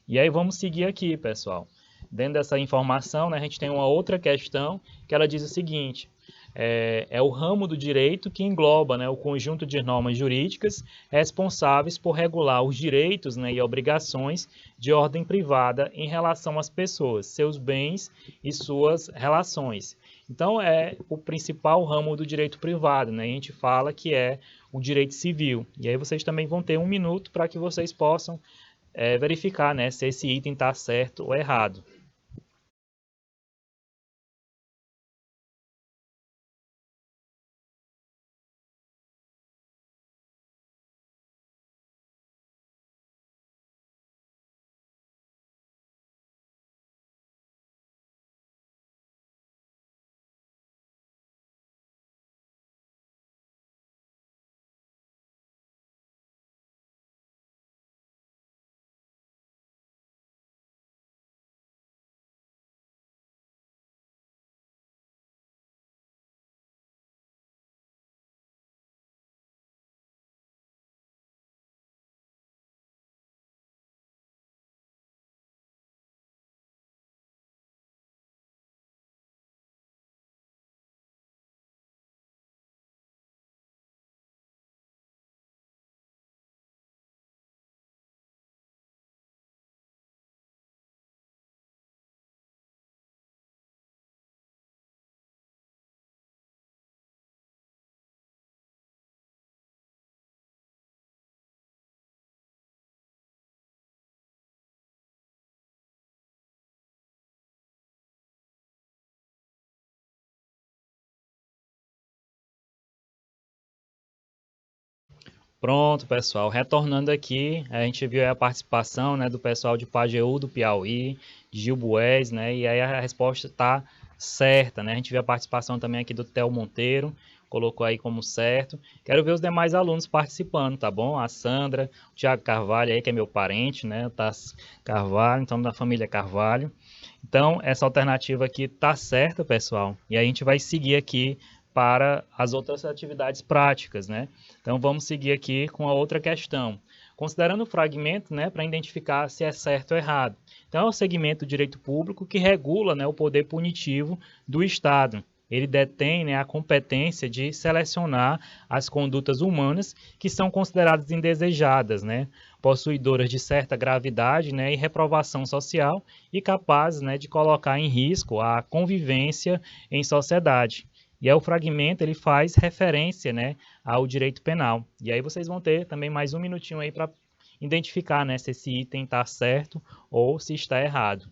E aí vamos seguir aqui, pessoal. Dentro dessa informação, né, a gente tem uma outra questão que ela diz o seguinte: é o ramo do direito que engloba, né, o conjunto de normas jurídicas responsáveis por regular os direitos, né, e obrigações de ordem privada em relação às pessoas, seus bens e suas relações. Então, é o principal ramo do direito privado, né? A gente fala que é o direito civil. E aí vocês também vão ter um minuto para que vocês possam verificar, né, se esse item está certo ou errado. Pronto, pessoal. Retornando aqui, a gente viu a participação, né, do pessoal de Pajeú, do Piauí, de Gilboés, né, e aí a resposta está certa, né? A gente viu a participação também aqui do Theo Monteiro, colocou aí como certo. Quero ver os demais alunos participando, tá bom? A Sandra, o Thiago Carvalho aí, que é meu parente, né? O Tassi Carvalho, então da família Carvalho. Então, essa alternativa aqui está certa, pessoal. E a gente vai seguir aqui para as outras atividades práticas, né? Então, vamos seguir aqui com a outra questão. Considerando o fragmento, né, para identificar se é certo ou errado. Então, é o segmento do direito público que regula, né, o poder punitivo do Estado. Ele detém, né, a competência de selecionar as condutas humanas que são consideradas indesejadas, né, possuidoras de certa gravidade, né, e reprovação social e capazes, né, de colocar em risco a convivência em sociedade. E aí o fragmento ele faz referência, né, ao direito penal. E aí vocês vão ter também mais um minutinho aí para identificar, né, se esse item está certo ou se está errado.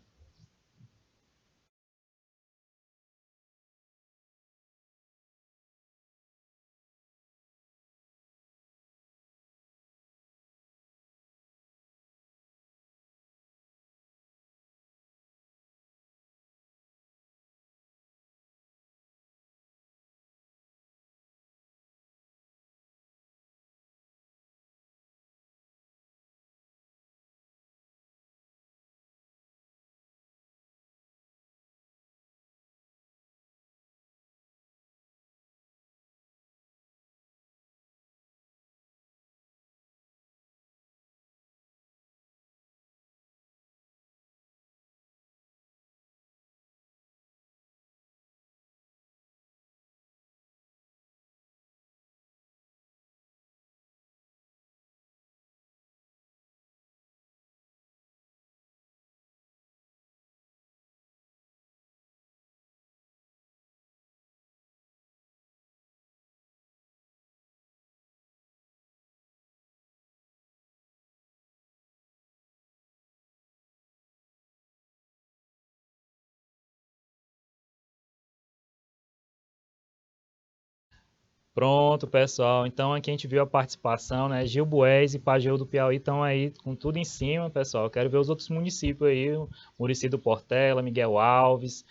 Pronto, pessoal. Então aqui a gente viu a participação, né? Gil Bués e Pajeú do Piauí estão aí com tudo em cima, pessoal. Quero ver os outros municípios aí, o Murici do Portela, Miguel Alves,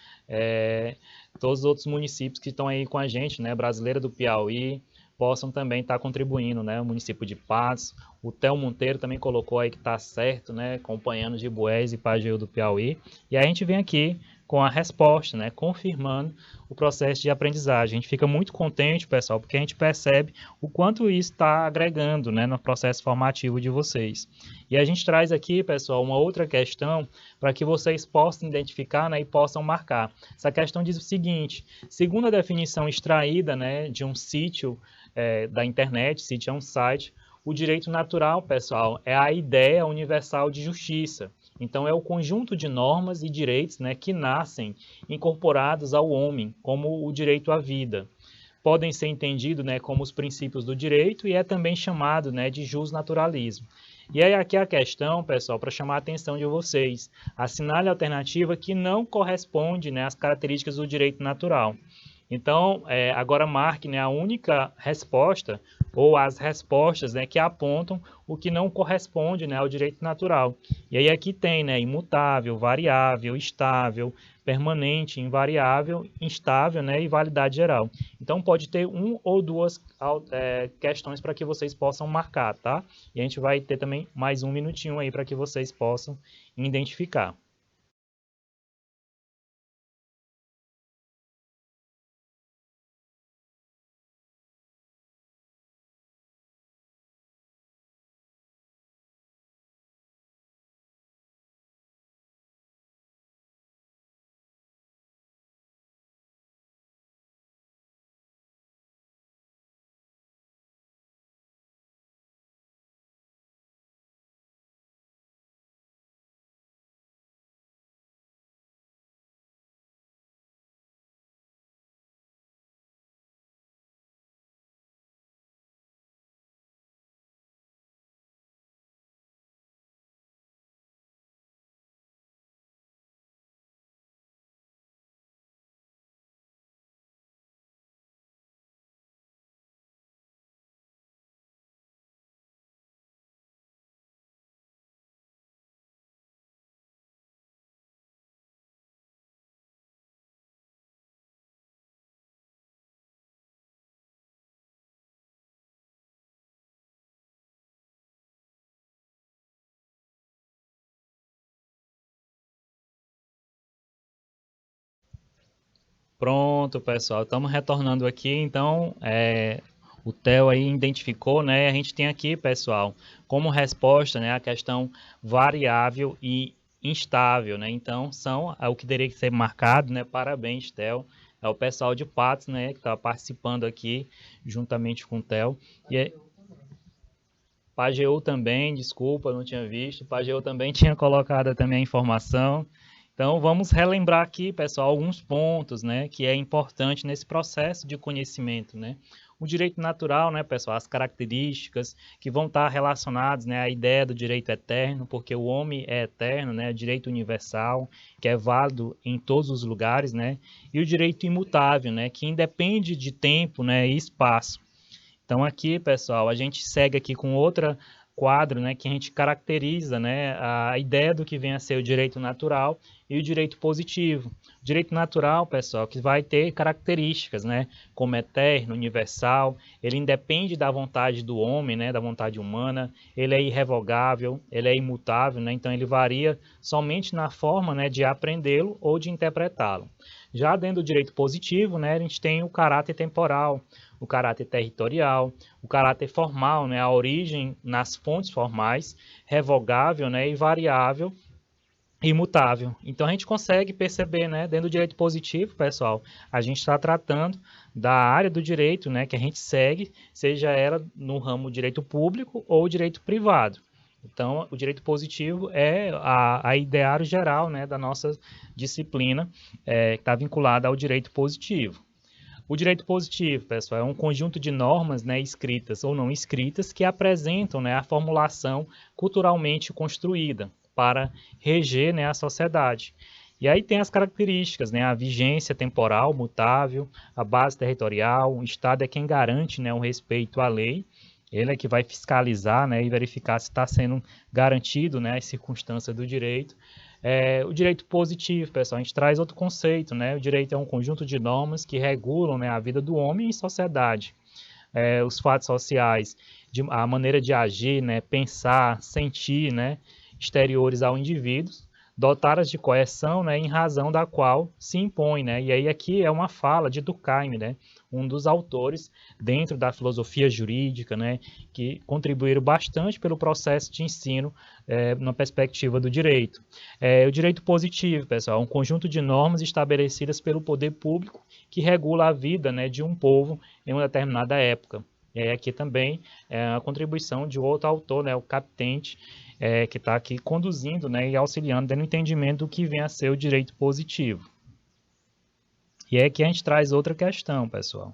todos os outros municípios que estão aí com a gente, né? Brasileira do Piauí, possam também estar contribuindo, né? O município de Patos, o Theo Monteiro também colocou aí que está certo, né? Acompanhando Gil Bués e Pajeú do Piauí. E aí a gente vem aqui com a resposta, né? Confirmando o processo de aprendizagem. A gente fica muito contente, pessoal, porque a gente percebe o quanto isso está agregando, né, no processo formativo de vocês. E a gente traz aqui, pessoal, uma outra questão para que vocês possam identificar, né, e possam marcar. Essa questão diz o seguinte: segundo a definição extraída, né, de um sítio da internet, sítio é um site, o direito natural, pessoal, é a ideia universal de justiça. Então, é o conjunto de normas e direitos, né, que nascem incorporados ao homem, como o direito à vida. Podem ser entendidos, né, como os princípios do direito e é também chamado, né, de justnaturalismo. E aí aqui a questão, pessoal, para chamar a atenção de vocês, assinale a alternativa que não corresponde, né, às características do direito natural. Então, agora marque, né, a única resposta ou as respostas, né, que apontam o que não corresponde, né, ao direito natural. E aí aqui tem, né, imutável, variável, estável, permanente, invariável, instável, né, e validade geral. Então pode ter um ou duas questões para que vocês possam marcar, tá? E a gente vai ter também mais um minutinho aí para que vocês possam identificar. Pronto, pessoal, estamos retornando aqui, então, o Theo aí identificou, né, a gente tem aqui, pessoal, como resposta, né, a questão variável e instável, né, então, é o que teria que ser marcado, né, parabéns, Theo, é o pessoal de Patos, né, que está participando aqui, juntamente com o Theo, e Pajeú também, desculpa, não tinha visto. Pajeú também tinha colocado também a informação. Então, vamos relembrar aqui, pessoal, alguns pontos, né, que é importante nesse processo de conhecimento, né? O direito natural, né, pessoal, as características que vão estar relacionadas, né, à ideia do direito eterno, porque o homem é eterno, né, direito universal, que é válido em todos os lugares, né? E o direito imutável, né, que independe de tempo, né, e espaço. Então aqui, pessoal, a gente segue aqui com outra quadro, né, que a gente caracteriza, né, a ideia do que vem a ser o direito natural e o direito positivo. O direito natural, pessoal, que vai ter características, né, como eterno, universal, ele independe da vontade do homem, né, da vontade humana, ele é irrevogável, ele é imutável, né, então ele varia somente na forma, né, de aprendê-lo ou de interpretá-lo. Já dentro do direito positivo, né, a gente tem o caráter temporal, o caráter territorial, o caráter formal, né, a origem nas fontes formais, revogável, né, e variável, imutável. Então a gente consegue perceber, né, dentro do direito positivo, pessoal, a gente está tratando da área do direito, né, que a gente segue, seja ela no ramo direito público ou direito privado. Então, o direito positivo é a ideário geral, né, da nossa disciplina, que está vinculada ao direito positivo. O direito positivo, pessoal, é um conjunto de normas, né, escritas ou não escritas que apresentam, né, a formulação culturalmente construída para reger, né, a sociedade. E aí tem as características, né, a vigência temporal mutável, a base territorial, o Estado é quem garante, né, o respeito à lei, ele é que vai fiscalizar, né, e verificar se está sendo garantido, né, as circunstâncias do direito. O direito positivo, pessoal, a gente traz outro conceito, né? O direito é um conjunto de normas que regulam, né, a vida do homem em sociedade. Os fatos sociais, a maneira de agir, né, pensar, sentir, né, exteriores ao indivíduo, dotadas de coerção, né, em razão da qual se impõe, né? E aí aqui é uma fala de Durkheim, né, um dos autores dentro da filosofia jurídica, né, que contribuíram bastante pelo processo de ensino na perspectiva do direito. O direito positivo, pessoal, é um conjunto de normas estabelecidas pelo poder público que regula a vida, né, de um povo em uma determinada época. E aí aqui também é a contribuição de outro autor, né, o Captente, que está aqui conduzindo, né, e auxiliando no entendimento do que vem a ser o direito positivo. E é que a gente traz outra questão, pessoal.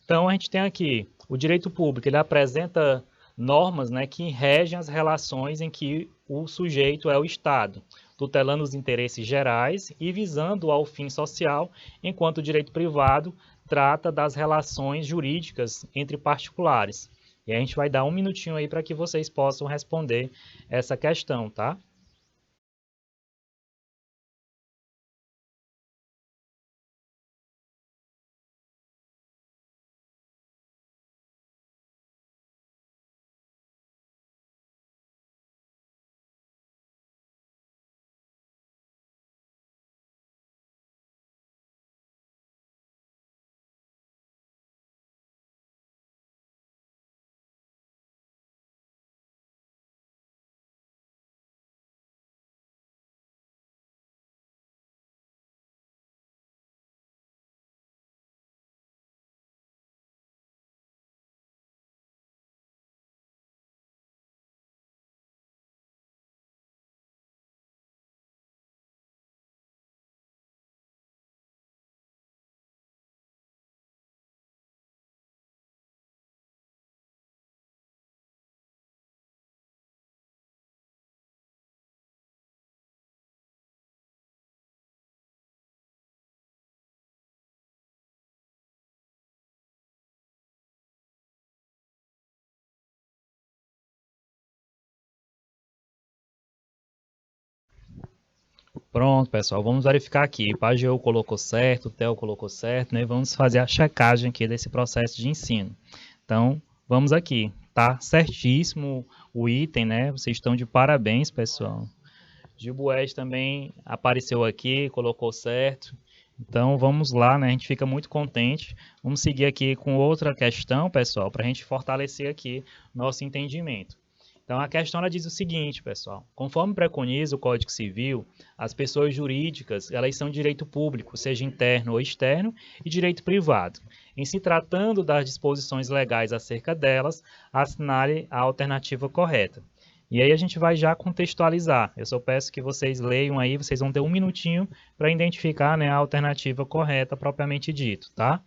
Então a gente tem aqui o direito público, ele apresenta normas, né, que regem as relações em que o sujeito é o Estado, tutelando os interesses gerais e visando ao fim social, enquanto o direito privado trata das relações jurídicas entre particulares. E a gente vai dar um minutinho aí para que vocês possam responder essa questão, tá? Pronto, pessoal, vamos verificar aqui. O Pageu colocou certo, o Theo colocou certo, né? Vamos fazer a checagem aqui desse processo de ensino. Então, vamos aqui. Tá certíssimo o item, né? Vocês estão de parabéns, pessoal. Gil Bués também apareceu aqui, colocou certo. Então vamos lá, né? A gente fica muito contente. Vamos seguir aqui com outra questão, pessoal, para a gente fortalecer aqui nosso entendimento. Então a questão ela diz o seguinte, pessoal: conforme preconiza o Código Civil, as pessoas jurídicas elas são direito público, seja interno ou externo, e direito privado. Em se tratando das disposições legais acerca delas, assinale a alternativa correta. E aí a gente vai já contextualizar. Eu só peço que vocês leiam aí, vocês vão ter um minutinho para identificar, né, a alternativa correta propriamente dito, tá?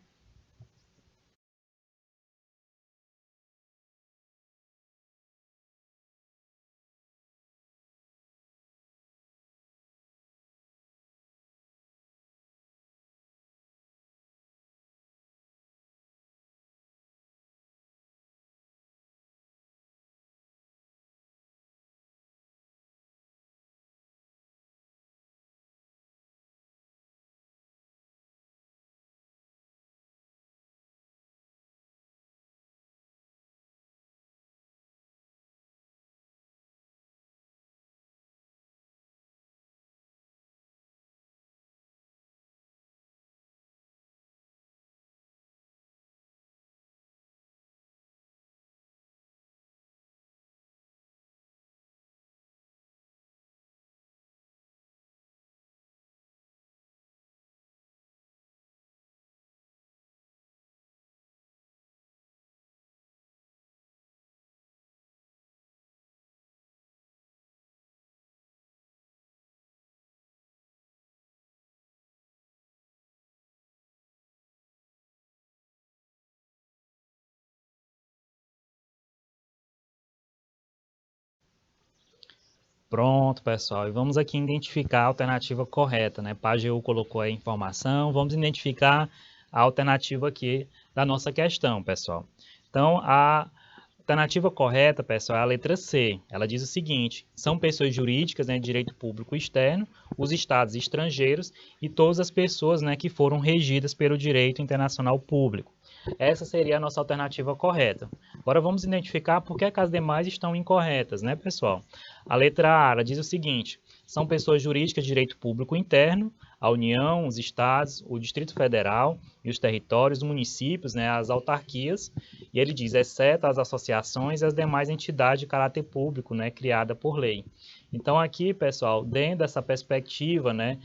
Pronto, pessoal. E vamos aqui identificar a alternativa correta, né? Pajeú colocou a informação. Vamos identificar a alternativa aqui da nossa questão, pessoal. Então, a alternativa correta, pessoal, é a letra C. Ela diz o seguinte: são pessoas jurídicas, né, de direito público externo, os estados estrangeiros e todas as pessoas, né, que foram regidas pelo direito internacional público. Essa seria a nossa alternativa correta. Agora vamos identificar por que as demais estão incorretas, né, pessoal? A letra A, ela diz o seguinte: são pessoas jurídicas de direito público interno, a União, os estados, o Distrito Federal e os territórios, os municípios, né, as autarquias, e ele diz, exceto as associações e as demais entidades de caráter público, né, criada por lei. Então aqui, pessoal, dentro dessa perspectiva, né,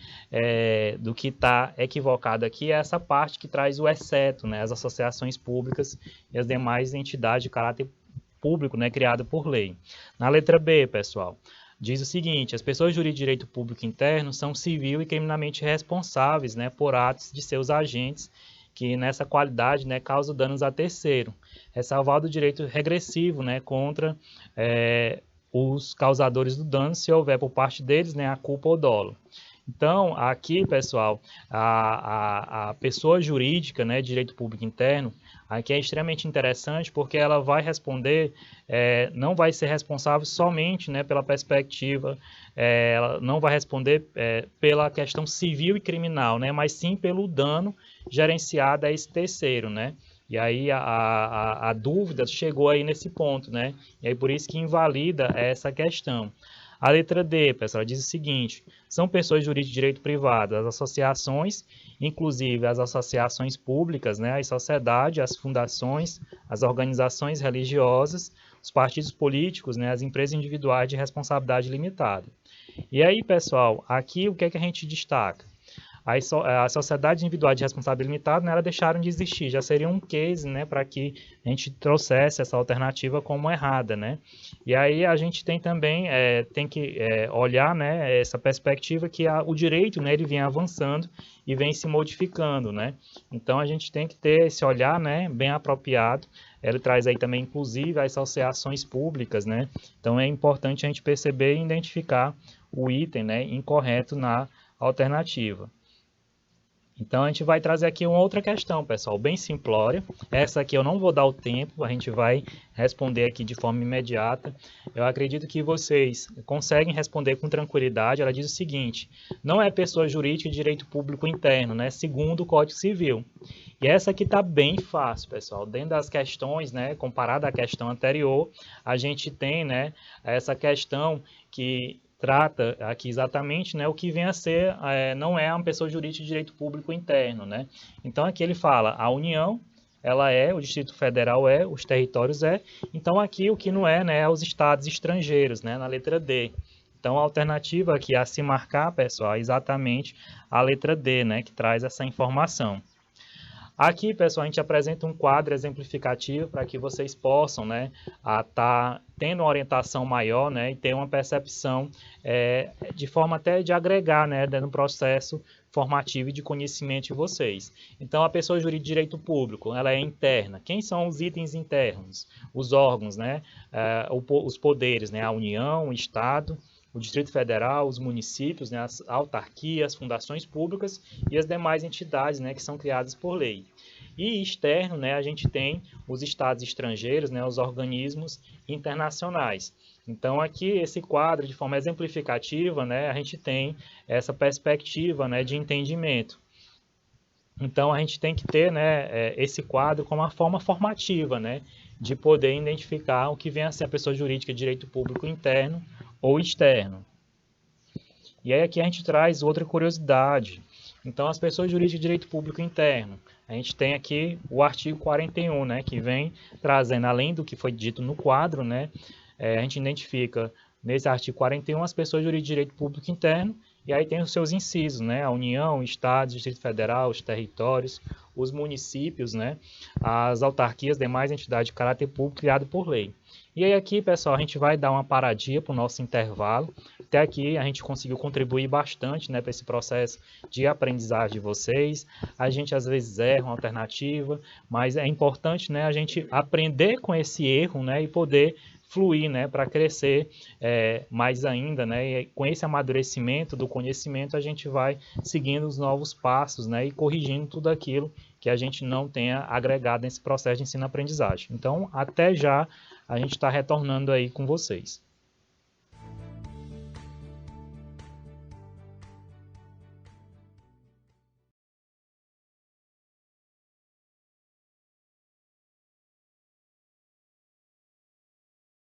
do que está equivocado aqui, é essa parte que traz o exceto, né, as associações públicas e as demais entidades de caráter público, né, criada por lei. Na letra B, pessoal, diz o seguinte: as pessoas jurídicas de direito público interno são civil e criminalmente responsáveis, né, por atos de seus agentes que nessa qualidade, né, causam danos a terceiro, ressalvado o direito regressivo, né, contra os causadores do dano, se houver por parte deles, né, a culpa ou dolo. Então, aqui, pessoal, a pessoa jurídica, né, de direito público interno, aqui é extremamente interessante porque ela vai responder, não vai ser responsável somente, né, pela perspectiva, ela não vai responder pela questão civil e criminal, né, mas sim pelo dano gerenciado a esse terceiro, né. E aí a dúvida chegou aí nesse ponto, né? E aí por isso que invalida essa questão. A letra D, pessoal, diz o seguinte: são pessoas jurídicas de direito privado, as associações, inclusive as associações públicas, né, as sociedades, as fundações, as organizações religiosas, os partidos políticos, né, as empresas individuais de responsabilidade limitada. E aí, pessoal, aqui o que é que a gente destaca? As sociedades individuais de responsabilidade limitada, né, elas deixaram de existir, já seria um case, né, para que a gente trouxesse essa alternativa como errada, né? E aí a gente tem também, tem que olhar, né, essa perspectiva que o direito, né, ele vem avançando e vem se modificando, né? Então a gente tem que ter esse olhar, né, bem apropriado. Ele traz aí também, inclusive, as associações públicas, né? Então é importante a gente perceber e identificar o item, né, incorreto na alternativa. Então a gente vai trazer aqui uma outra questão, pessoal, bem simplória. Essa aqui eu não vou dar o tempo, a gente vai responder aqui de forma imediata. Eu acredito que vocês conseguem responder com tranquilidade. Ela diz o seguinte: não é pessoa jurídica de direito público interno, né, segundo o Código Civil. E essa aqui está bem fácil, pessoal. Dentro das questões, né, comparada à questão anterior, a gente tem, né, essa questão que trata aqui exatamente, né, o que vem a ser, não é uma pessoa jurídica de direito público interno, né? Então aqui ele fala, a União, ela é, o Distrito Federal é, os territórios é, então aqui o que não é, né, é os estados estrangeiros, né, na letra D. Então a alternativa aqui a se marcar, pessoal, é exatamente a letra D, né, que traz essa informação. Aqui, pessoal, a gente apresenta um quadro exemplificativo para que vocês possam, né, estar tendo uma orientação maior, né, e ter uma percepção de forma até de agregar, né, no processo formativo e de conhecimento de vocês. Então, a pessoa jurídica de direito público, ela é interna. Quem são os itens internos? Os órgãos, né, os poderes, né, a União, o Estado, o Distrito Federal, os municípios, né, as autarquias, fundações públicas e as demais entidades, né, que são criadas por lei. E externo, né, a gente tem os estados estrangeiros, né, os organismos internacionais. Então, aqui, esse quadro, de forma exemplificativa, né, a gente tem essa perspectiva, né, de entendimento. Então, a gente tem que ter, né, esse quadro como uma forma formativa, né, de poder identificar o que vem a ser a pessoa jurídica de direito público interno ou externo. E aí aqui a gente traz outra curiosidade. Então, as pessoas jurídicas de direito público interno, a gente tem aqui o artigo 41, né, que vem trazendo, além do que foi dito no quadro, né, a gente identifica nesse artigo 41 as pessoas jurídicas de direito público interno, e aí tem os seus incisos, né, a União, o Estado, o Distrito Federal, os territórios, os municípios, né, as autarquias, demais entidades de caráter público criadas por lei. E aí aqui, pessoal, a gente vai dar uma paradinha para o nosso intervalo. Até aqui a gente conseguiu contribuir bastante, né, para esse processo de aprendizagem de vocês. A gente às vezes erra uma alternativa, mas é importante, né, a gente aprender com esse erro, né, e poder fluir, né, para crescer mais ainda, né, e com esse amadurecimento do conhecimento a gente vai seguindo os novos passos, né, e corrigindo tudo aquilo que a gente não tenha agregado nesse processo de ensino-aprendizagem. Então, até já, a gente está retornando aí com vocês.